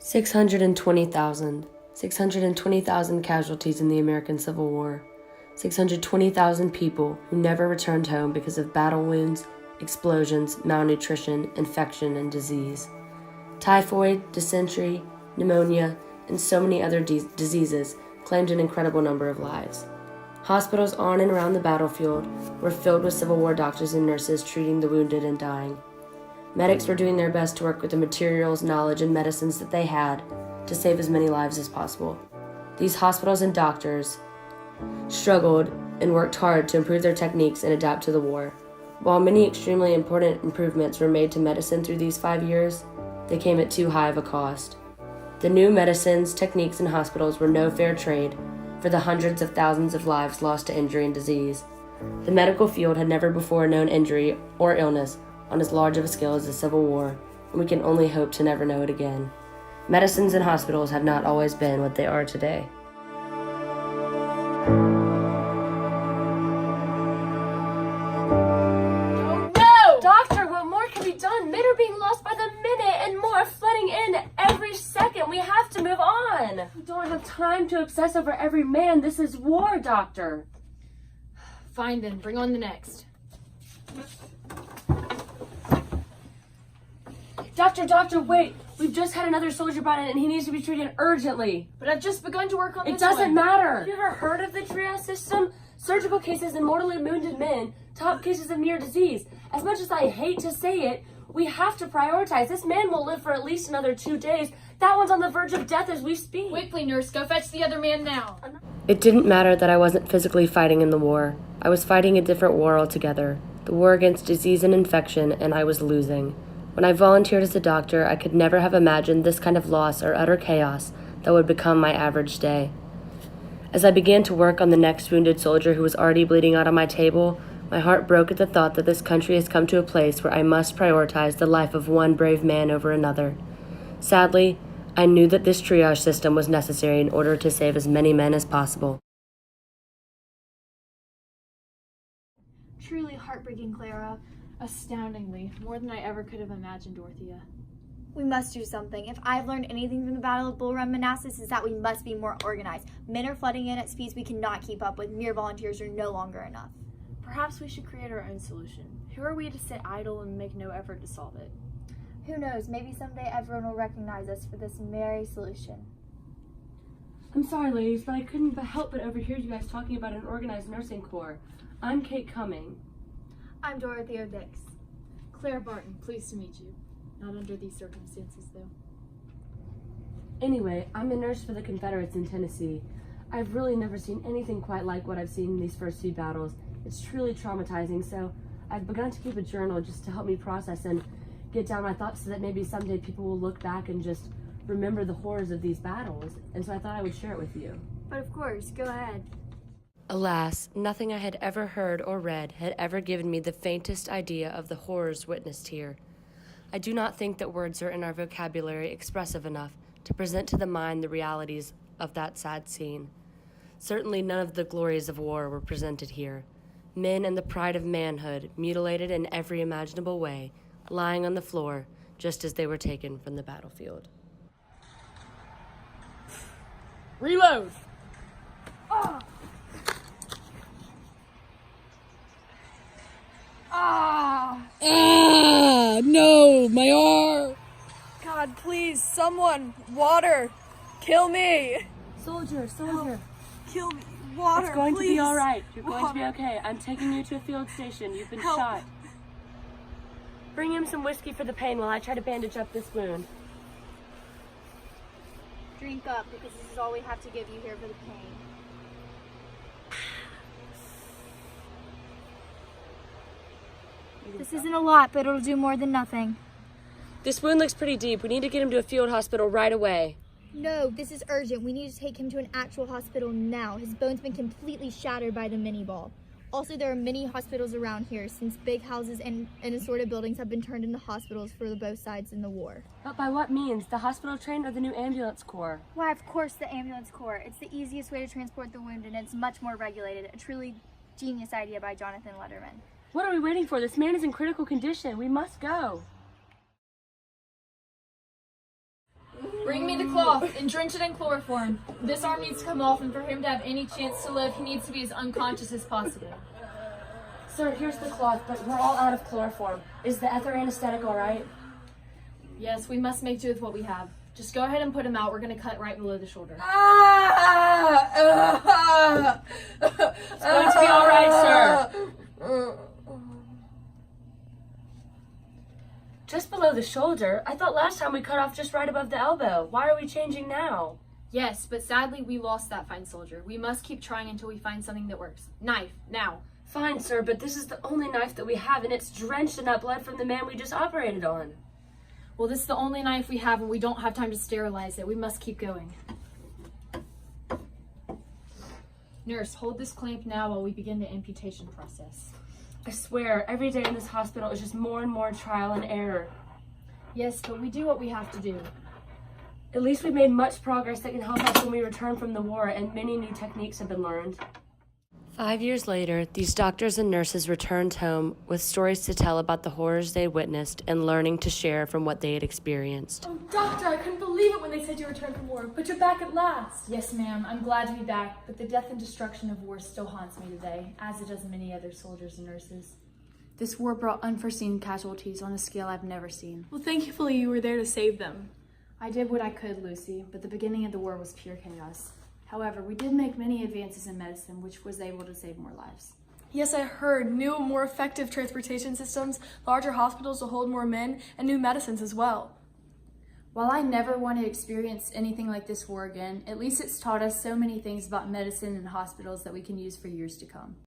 620,000. 620,000 casualties in the American Civil War. 620,000 people who never returned home because of battle wounds, explosions, malnutrition, infection, and disease. Typhoid, dysentery, pneumonia, and so many other diseases claimed an incredible number of lives. Hospitals on and around the battlefield were filled with Civil War doctors and nurses treating the wounded and dying. Medics were doing their best to work with the materials, knowledge, and medicines that they had to save as many lives as possible. These hospitals and doctors struggled and worked hard to improve their techniques and adapt to the war. While many extremely important improvements were made to medicine through these 5 years, they came at too high of a cost. The new medicines, techniques, and hospitals were no fair trade for the hundreds of thousands of lives lost to injury and disease. The medical field had never before known injury or illness on as large of a scale as the Civil War, and we can only hope to never know it again. Medicines and hospitals have not always been what they are today. Oh no! Doctor, what more can be done? Men are being lost by the minute and more are flooding in every second. We have to move on. We don't have time to obsess over every man. This is war, Doctor. Fine then, bring on the next. Doctor, wait. We've just had another soldier brought in and he needs to be treated urgently. But I've just begun to work on this It doesn't one. matter. Have you ever heard of the triage system? Surgical cases and mortally wounded men, top cases of mere disease. As much as I hate to say it, we have to prioritize. This man will live for at least another 2 days. That one's on the verge of death as we speak. Quickly, nurse, go fetch the other man now. It didn't matter that I wasn't physically fighting in the war. I was fighting a different war altogether, the war against disease and infection, and I was losing. When I volunteered as a doctor, I could never have imagined this kind of loss or utter chaos that would become my average day. As I began to work on the next wounded soldier who was already bleeding out on my table, my heart broke at the thought that this country has come to a place where I must prioritize the life of one brave man over another. Sadly, I knew that this triage system was necessary in order to save as many men as possible. Truly heartbreaking, Clara. Astoundingly, more than I ever could have imagined, Dorothea. We must do something. If I've learned anything from the Battle of Bull Run, Manassas, is that we must be more organized. Men are flooding in at speeds we cannot keep up with. Mere volunteers are no longer enough. Perhaps we should create our own solution. Who are we to sit idle and make no effort to solve it? Who knows, maybe someday everyone will recognize us for this merry solution. I'm sorry, ladies, but I couldn't help but overhear you guys talking about an organized nursing corps. I'm Kate Cumming. I'm Dorothea Dix. Claire Barton, pleased to meet you. Not under these circumstances, though. Anyway, I'm a nurse for the Confederates in Tennessee. I've really never seen anything quite like what I've seen in these first few battles. It's truly traumatizing, so I've begun to keep a journal just to help me process and get down my thoughts so that maybe someday people will look back and just remember the horrors of these battles. And so I thought I would share it with you. But of course, go ahead. Alas, nothing I had ever heard or read had ever given me the faintest idea of the horrors witnessed here. I do not think that words are in our vocabulary expressive enough to present to the mind the realities of that sad scene. Certainly none of the glories of war were presented here. Men and the pride of manhood, mutilated in every imaginable way, lying on the floor just as they were taken from the battlefield. Reload! No, my arm! God, please, someone, water, kill me, Soldier, kill me, water, it's going please. to be all right. You're going to be Water. okay. I'm taking you to a field station. You've been Help. shot. Bring him some whiskey for the pain while I try to bandage up this wound. Drink up, because this is all we have to give you here for the pain. This isn't a lot, but it'll do more than nothing. This wound looks pretty deep. We need to get him to a field hospital right away. No, this is urgent. We need to take him to an actual hospital now. His bone's been completely shattered by the mini ball. Also, there are many hospitals around here since big houses and assorted buildings have been turned into hospitals for both sides in the war. But by what means? The hospital train or the new ambulance corps? Why, of course, the ambulance corps. It's the easiest way to transport the wounded, and it's much more regulated. A truly genius idea by Jonathan Letterman. What are we waiting for? This man is in critical condition. We must go. Bring me the cloth and drench it in chloroform. This arm needs to come off, and for him to have any chance to live, he needs to be as unconscious as possible. Sir, here's the cloth, but we're all out of chloroform. Is the ether anesthetic all right? Yes, we must make do with what we have. Just go ahead and put him out. We're going to cut right below the shoulder. It's going to be all right, sir. Just below the shoulder? I thought last time we cut off just right above the elbow. Why are we changing now? Yes, but sadly we lost that fine soldier. We must keep trying until we find something that works. Knife, now. Fine, sir, but this is the only knife that we have, and it's drenched in that blood from the man we just operated on. Well, this is the only knife we have, and we don't have time to sterilize it. We must keep going. Nurse, hold this clamp now while we begin the amputation process. I swear, every day in this hospital is just more and more trial and error. Yes, but we do what we have to do. At least we made much progress that can help us when we return from the war, and many new techniques have been learned. 5 years later, these doctors and nurses returned home with stories to tell about the horrors they had witnessed and learning to share from what they had experienced. Oh, doctor, I couldn't believe it when they said you returned from war, but you're back at last. Yes, ma'am, I'm glad to be back, but the death and destruction of war still haunts me today, as it does many other soldiers and nurses. This war brought unforeseen casualties on a scale I've never seen. Well, thankfully you were there to save them. I did what I could, Lucy, but the beginning of the war was pure chaos. However, we did make many advances in medicine, which was able to save more lives. Yes, I heard. New, more effective transportation systems, larger hospitals to hold more men, and new medicines as well. While I never want to experience anything like this war again, at least it's taught us so many things about medicine and hospitals that we can use for years to come.